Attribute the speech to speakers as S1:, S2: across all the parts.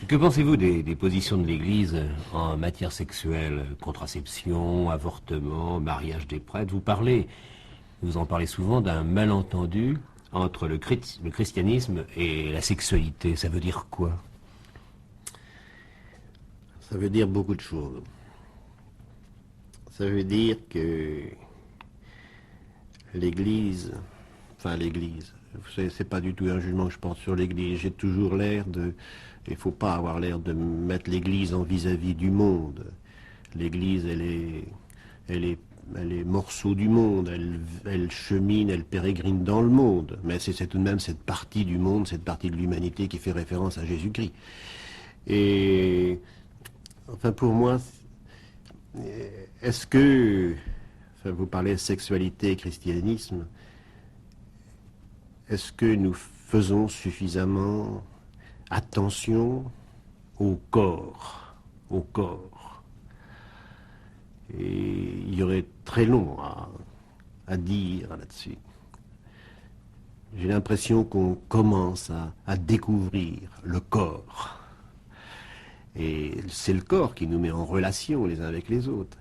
S1: Que pensez-vous des positions de l'Église en matière sexuelle, contraception, avortement, mariage des prêtres? Vous en parlez souvent d'un malentendu entre le christianisme et la sexualité. Ça veut dire quoi?
S2: Ça veut dire beaucoup de choses. Ça veut dire que l'Église, vous savez, c'est pas du tout un jugement que je porte sur l'Église. J'ai toujours l'air de, il faut pas avoir l'air de mettre l'Église en vis-à-vis du monde. L'Église, elle est morceau du monde. Elle chemine, elle pérégrine dans le monde. Mais c'est tout de même cette partie du monde, cette partie de l'humanité qui fait référence à Jésus-Christ. Et enfin, pour moi, est-ce que, enfin, vous parlez de sexualité et christianisme, est-ce que nous faisons suffisamment attention au corps, Et il y aurait très long à dire là-dessus. J'ai l'impression qu'on commence à découvrir le corps. Et c'est le corps qui nous met en relation les uns avec les autres.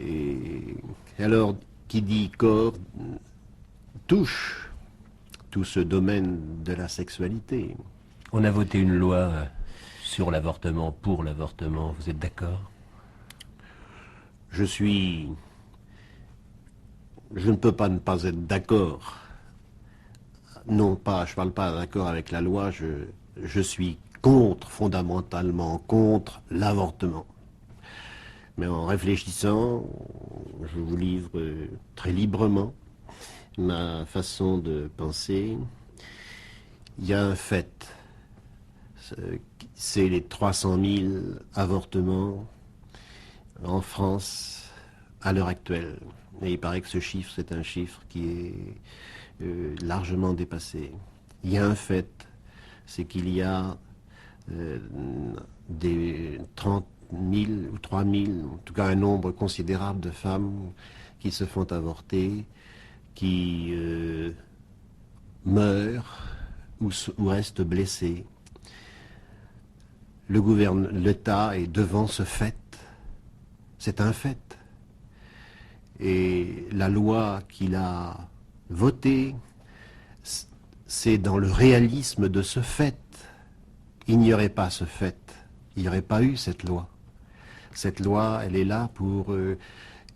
S2: Et alors, qui dit corps touche tout ce domaine de la sexualité.
S1: On a voté une loi sur l'avortement, pour l'avortement. Vous êtes d'accord?
S2: Je ne peux pas ne pas être d'accord. Non pas, je ne parle pas d'accord avec la loi, je suis fondamentalement contre l'avortement. Mais en réfléchissant, je vous livre très librement ma façon de penser. Il y a un fait, c'est les 300 000 avortements en France à l'heure actuelle. Et il paraît que ce chiffre, c'est un chiffre qui est largement dépassé. Il y a un fait, c'est qu'il y a des 30 000 ou 3 000, en tout cas un nombre considérable de femmes qui se font avorter, qui meurent ou restent blessées. L'État est devant ce fait. C'est un fait. Et la loi qu'il a votée, c'est dans le réalisme de ce fait. Il n'y aurait pas ce fait. Il n'y aurait pas eu cette loi. Cette loi, elle est là pour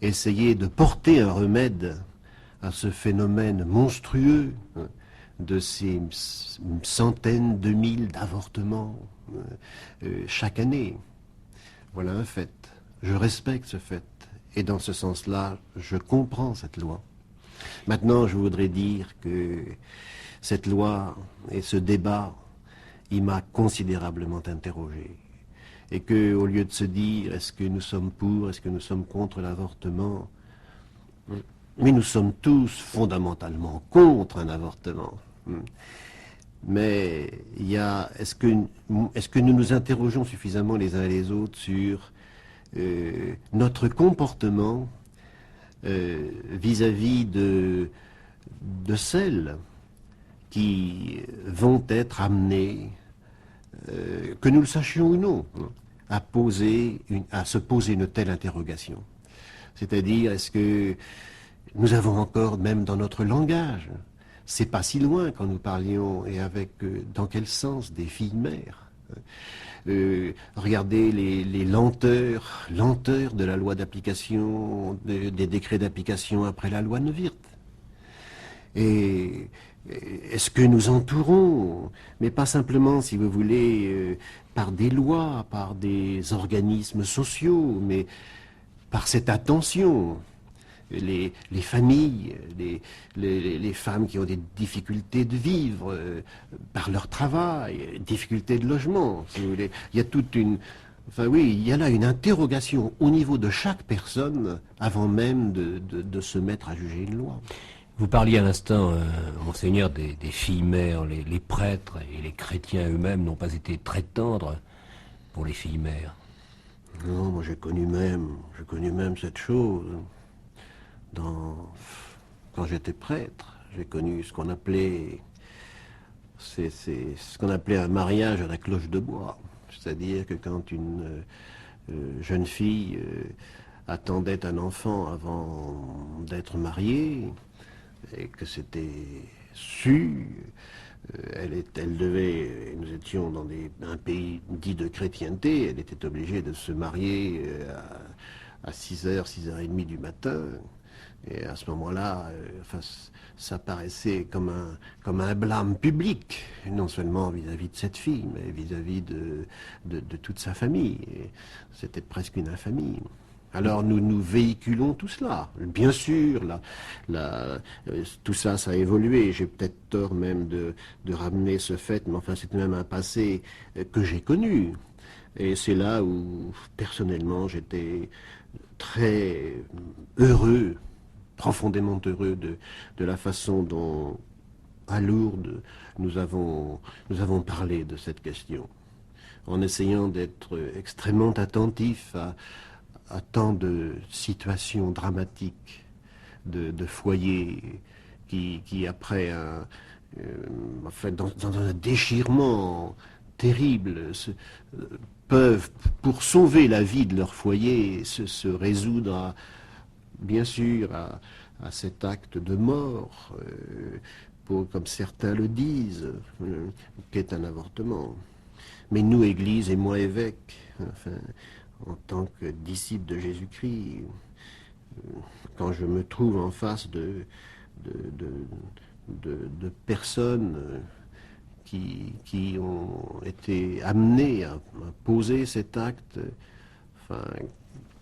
S2: essayer de porter un remède à ce phénomène monstrueux de ces centaines de mille d'avortements chaque année. Voilà un fait. Je respecte ce fait. Et dans ce sens-là, je comprends cette loi. Maintenant, je voudrais dire que cette loi et ce débat, il m'a considérablement interrogé. Et qu'au lieu de se dire, est-ce que nous sommes pour, est-ce que nous sommes contre l'avortement, mais nous sommes tous fondamentalement contre un avortement. Mais il y a, est-ce que nous nous interrogeons suffisamment les uns et les autres sur notre comportement vis-à-vis de celles qui vont être amenées, que nous le sachions ou non, à se poser une telle interrogation. C'est-à-dire, est-ce que nous avons encore, même dans notre langage, c'est pas si loin quand nous parlions, et avec dans quel sens, des filles mères. Regardez les lenteurs de la loi d'application, des décrets d'application après la loi Neuwirth. Et est-ce que nous entourons, mais pas simplement, si vous voulez, par des lois, par des organismes sociaux, mais par cette attention, les familles, les femmes qui ont des difficultés de vivre par leur travail, difficultés de logement, si vous voulez. Il y a toute une... Enfin oui, il y a là une interrogation au niveau de chaque personne avant même de se mettre à juger une loi.
S1: Vous parliez à l'instant, monseigneur, des filles mères. Les prêtres et les chrétiens eux-mêmes n'ont pas été très tendres pour les filles mères.
S2: Non, moi j'ai connu même cette chose. Quand j'étais prêtre, j'ai connu ce qu'on appelait un mariage à la cloche de bois. C'est-à-dire que quand une jeune fille attendait un enfant avant d'être mariée, et que c'était su, elle devait, nous étions dans un pays dit de chrétienté, elle était obligée de se marier à 6h, 6h30 du matin. Et à ce moment-là, ça paraissait comme un blâme public, non seulement vis-à-vis de cette fille, mais vis-à-vis de toute sa famille. C'était presque une infamie. Alors nous véhiculons tout cela. Bien sûr, tout ça, ça a évolué. J'ai peut-être tort même de ramener ce fait, mais enfin c'est même un passé que j'ai connu. Et c'est là où, personnellement, j'étais très heureux, profondément heureux de la façon dont, à Lourdes, nous avons parlé de cette question, en essayant d'être extrêmement attentifs à tant de situations dramatiques, de foyers qui après dans un déchirement terrible, peuvent, pour sauver la vie de leur foyer, se résoudre bien sûr à cet acte de mort, comme certains le disent, qu'est un avortement. Mais nous, Église, et moi, évêque, enfin, en tant que disciple de Jésus-Christ, quand je me trouve en face de personnes qui ont été amenées à poser cet acte, enfin,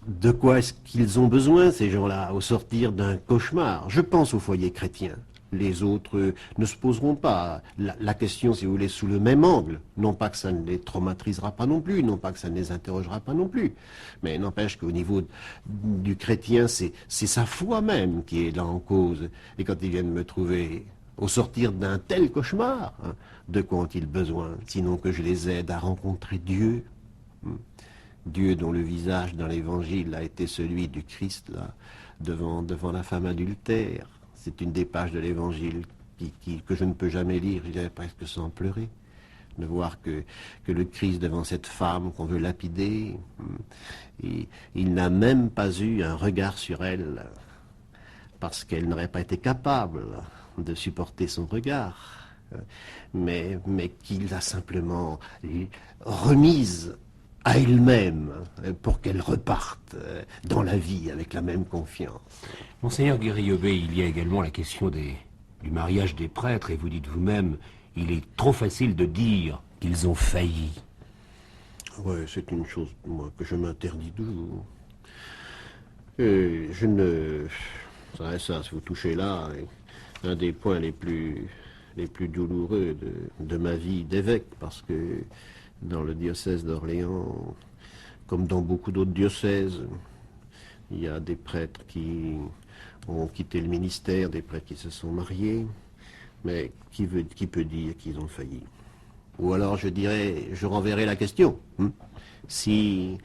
S2: de quoi est-ce qu'ils ont besoin, ces gens-là, au sortir d'un cauchemar? Je pense au foyer chrétien. Les autres ne se poseront pas la question, si vous voulez, sous le même angle. Non pas que ça ne les traumatisera pas non plus, non pas que ça ne les interrogera pas non plus. Mais n'empêche qu'au niveau du chrétien, c'est sa foi même qui est là en cause. Et quand ils viennent me trouver au sortir d'un tel cauchemar, hein, de quoi ont-ils besoin? Sinon que je les aide à rencontrer Dieu. Dieu dont le visage dans l'évangile a été celui du Christ, là, devant la femme adultère. C'est une des pages de l'évangile que je ne peux jamais lire, je dirais presque sans pleurer. De voir que le Christ devant cette femme qu'on veut lapider, il n'a même pas eu un regard sur elle, parce qu'elle n'aurait pas été capable de supporter son regard, mais qu'il a simplement remise à elle-même pour qu'elle reparte dans la vie avec la même confiance.
S1: Monseigneur Guirillobé, il y a également la question du mariage des prêtres, et vous dites vous-même, il est trop facile de dire qu'ils ont failli.
S2: Oui, c'est une chose, moi, que je m'interdis toujours. Ça, si vous touchez là, un des points les plus douloureux de ma vie d'évêque, parce que dans le diocèse d'Orléans, comme dans beaucoup d'autres diocèses, il y a des prêtres qui ont quitté le ministère, des prêtres qui se sont mariés, mais qui peut dire qu'ils ont failli? Ou alors je renverrai la question. S'ils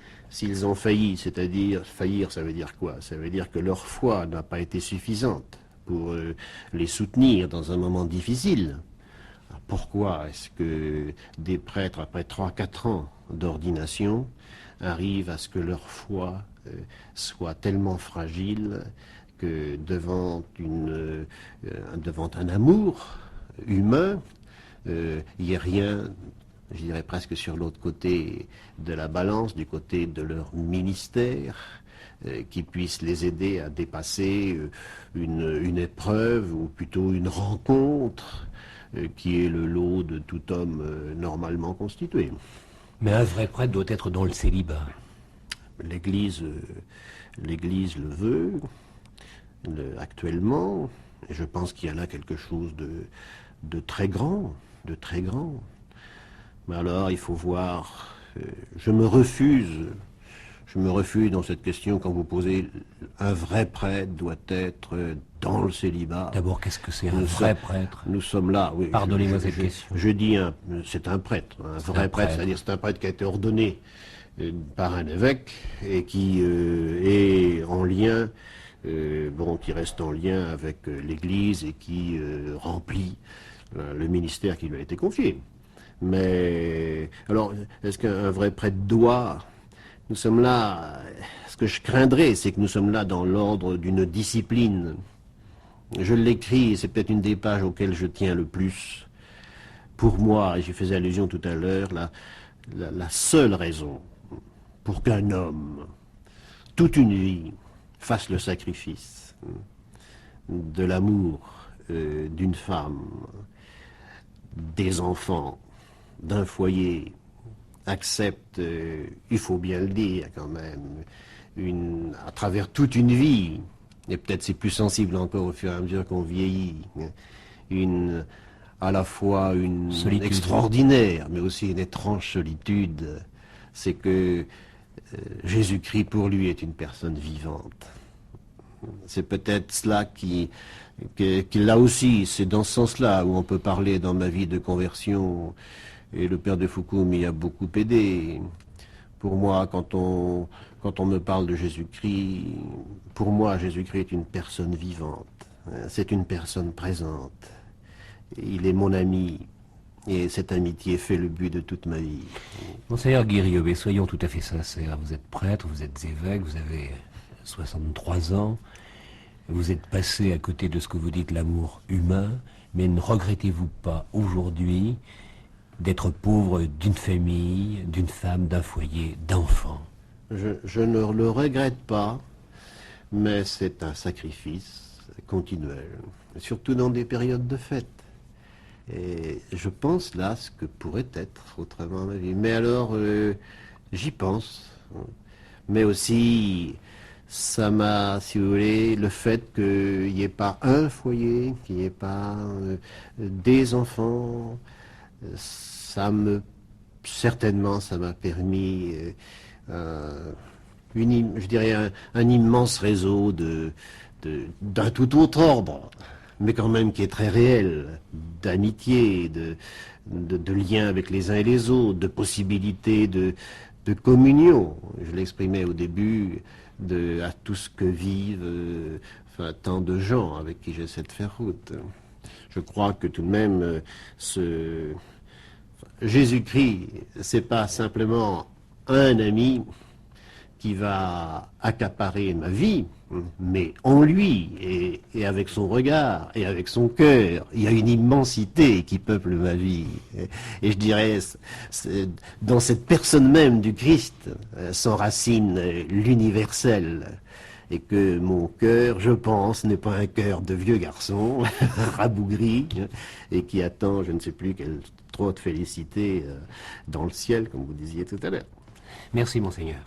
S2: ont failli, c'est-à-dire, faillir, ça veut dire quoi? Ça veut dire que leur foi n'a pas été suffisante pour les soutenir dans un moment difficile. Pourquoi est-ce que des prêtres, après 3-4 ans d'ordination, arrivent à ce que leur foi soit tellement fragile que devant un amour humain, il n'y ait rien, je dirais presque sur l'autre côté de la balance, du côté de leur ministère, qui puisse les aider à dépasser une épreuve, ou plutôt une rencontre, qui est le lot de tout homme normalement constitué.
S1: Mais un vrai prêtre doit être dans le célibat.
S2: L'Église le veut actuellement, et je pense qu'il y a là quelque chose de très grand, Mais alors, il faut voir. Je me refuse dans cette question quand vous posez un vrai prêtre doit être dans le célibat.
S1: D'abord, qu'est-ce que c'est un vrai prêtre?
S2: Nous sommes là, oui.
S1: Pardonnez-moi cette question.
S2: Je dis c'est un prêtre, un vrai prêtre, c'est-à-dire c'est un prêtre qui a été ordonné par un évêque et qui est en lien, qui reste en lien avec l'Église et qui remplit le ministère qui lui a été confié. Mais alors, est-ce qu'un vrai prêtre doit? Nous sommes là, ce que je craindrais, c'est que nous sommes là dans l'ordre d'une discipline. Je l'écris, c'est peut-être une des pages auxquelles je tiens le plus. Pour moi, et j'y faisais allusion tout à l'heure, la seule raison pour qu'un homme, toute une vie, fasse le sacrifice de l'amour d'une femme, des enfants, d'un foyer, accepte, il faut bien le dire quand même, à travers toute une vie, et peut-être c'est plus sensible encore au fur et à mesure qu'on vieillit, à la fois une
S1: Solitude.
S2: extraordinaire, mais aussi une étrange solitude, c'est que Jésus-Christ pour lui est une personne vivante. C'est peut-être cela qui là aussi, c'est dans ce sens-là où on peut parler dans ma vie de conversion, et le père de Foucault m'y a beaucoup aidé. Pour moi, quand on me parle de Jésus-Christ, pour moi, Jésus-Christ est une personne vivante. C'est une personne présente. Il est mon ami. Et cette amitié fait le but de toute ma vie.
S1: Monseigneur Guiriobé, soyons tout à fait sincères. Vous êtes prêtre, vous êtes évêque, vous avez 63 ans. Vous êtes passé à côté de ce que vous dites l'amour humain, mais ne regrettez-vous pas aujourd'hui d'être pauvre d'une famille, d'une femme, d'un foyer, d'enfants?
S2: Je ne le regrette pas, mais c'est un sacrifice continuel, surtout dans des périodes de fête. Et je pense là ce que pourrait être autrement ma vie. Mais alors, j'y pense. Mais aussi, ça m'a, si vous voulez, le fait qu'il n'y ait pas un foyer, qu'il n'y ait pas des enfants, certainement, ça m'a permis, je dirais, un immense réseau d'un tout autre ordre, mais quand même qui est très réel, d'amitié, de liens avec les uns et les autres, de possibilités de communion. Je l'exprimais au début, à tout ce que vivent tant de gens avec qui j'essaie de faire route. Je crois que tout de même, Jésus-Christ, c'est pas simplement un ami qui va accaparer ma vie, mais en lui, et avec son regard, et avec son cœur, il y a une immensité qui peuple ma vie. Et je dirais, dans cette personne même du Christ, s'enracine l'universel. Et que mon cœur, je pense, n'est pas un cœur de vieux garçon, rabougri, et qui attend, je ne sais plus quelle trop de félicité dans le ciel, comme vous disiez tout à l'heure.
S1: Merci, Monseigneur.